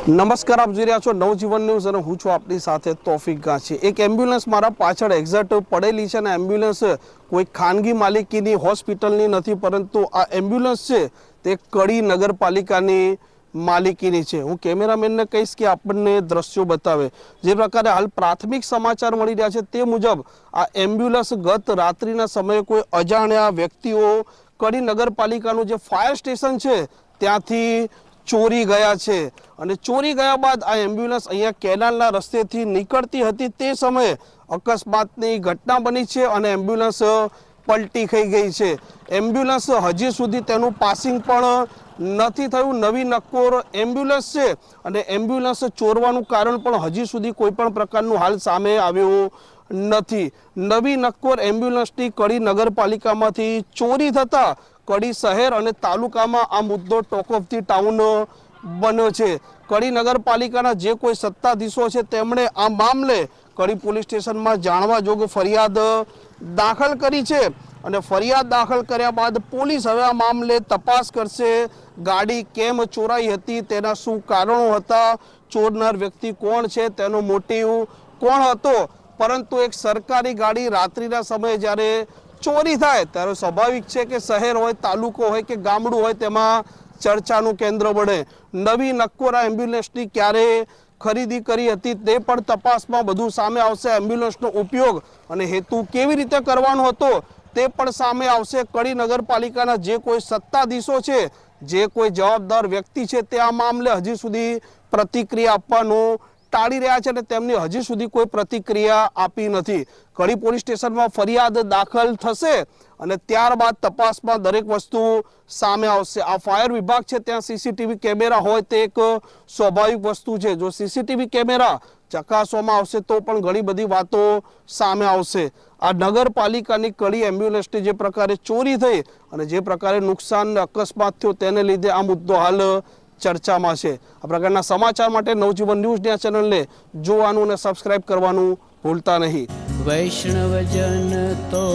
નમસ્કાર, આપ જોઈ રહ્યા છો નવજીવન ન્યૂઝ અને હું છું આપની સાથે તોફિક ગાંચી। એક એમ્બ્યુલન્સ મારા પાછળ એક્ઝેક્ટ પડેલી છે અને એમ્બ્યુલન્સ કોઈ ખાનગી માલિકીની હોસ્પિટલની નથી, પરંતુ આ એમ્બ્યુલન્સ છે તે કડી નગરપાલિકાની માલિકીની છે। હું કેમેરામેનને કહીશ કે આપણને દ્રશ્યો બતાવે। જે પ્રકારે હાલ પ્રાથમિક સમાચાર મળી રહ્યા છે તે મુજબ આ એમ્બ્યુલન્સ ગત રાત્રિના સમયે કોઈ અજાણ્યા વ્યક્તિઓ કડી નગરપાલિકાનું જે ફાયર સ્ટેશન છે ત્યાંથી ચોરી ગયા છે અને ચોરી ગયા બાદ આ એમ્બ્યુલન્સ અહીંયા કેનાલના રસ્તેથી નીકળતી હતી તે સમયે અકસ્માતની ઘટના બની છે અને એમ્બ્યુલન્સ પલટી ખાઈ ગઈ છે। એમ્બ્યુલન્સ હજી સુધી તેનું પાસિંગ પણ નથી થયું। નવી નક્કોર એમ્બ્યુલન્સ છે અને એમ્બ્યુલન્સ ચોરવાનું કારણ પણ હજી સુધી કોઈ પણ પ્રકારનું હાલ સામે આવ્યું નથી। નવી નક્કોર એમ્બ્યુલન્સની કડી નગરપાલિકામાંથી ચોરી થતા કડી શહેર અને તાલુકામાં આ મુદ્દો ટોક ઓફ ધી ટાઉન બન્યો છે। કડી નગરપાલિકાના જે કોઈ સત્તાધીશો છે તેમણે આ મામલે કડી પોલીસ સ્ટેશનમાં જાણવા જોગ ફરિયાદ દાખલ કરી છે અને ફરિયાદ દાખલ કર્યા બાદ પોલીસ હવે આ મામલે તપાસ કરશે। ગાડી કેમ ચોરાઈ હતી, તેના શું કારણો હતા, ચોરનાર વ્યક્તિ કોણ છે, તેનો મોટિવ કોણ હતો। પરંતુ એક સરકારી ગાડી રાત્રિના સમયે જ્યારે ચોરી થાય ત્યારે સ્વાભાવિક છે કે શહેર હોય, તાલુકો હોય કે ગામડું હોય તેમાં ચર્ચાનું કેન્દ્ર બને। નવી નક્કોર એમ્બ્યુલન્સની ક્યારે ખરીદી કરી હતી તે પણ તપાસમાં બધું સામે આવશે। એમ્બ્યુલન્સનો ઉપયોગ અને હેતુ કેવી રીતે કરવાનો હતો તે પણ સામે આવશે। કડી નગરપાલિકાના જે કોઈ સત્તાધીશો છે, જે કોઈ જવાબદાર વ્યક્તિ છે તે આ મામલે હજી સુધી પ્રતિક્રિયા આપવાનું ટાળી રહ્યા છે અને તેમની હજી સુધી કોઈ પ્રતિક્રિયા આપી નથી। કડી પોલીસ સ્ટેશનમાં ફરિયાદ દાખલ થશે અને ત્યારબાદ તપાસમાં દરેક વસ્તુ સામે આવશે। આ ફાયર વિભાગ છે ત્યાં સીસીટીવી કેમેરા હોય તે એક સ્વાભાવિક વસ્તુ છે। જો સીસીટીવી કેમેરા ચકાસવામાં આવશે તો પણ ઘણી બધી વાતો સામે આવશે। આ નગરપાલિકાની કડી એમ્બ્યુલન્સની જે પ્રકારે ચોરી થઈ અને જે પ્રકારે નુકસાન અકસ્માત થયો તેને લીધે આ મુદ્દો હાલ ચર્ચામાં છે। આ પ્રકારના સમાચાર માટે નવજીવન ન્યૂઝની આ ચેનલને જોવાનું અને સબસ્ક્રાઇબ કરવાનું ભૂલતા નહીં। વૈષ્ણવજન તો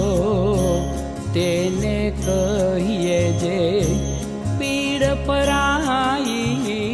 તેને કહીએ જે પીડ પરાઈ।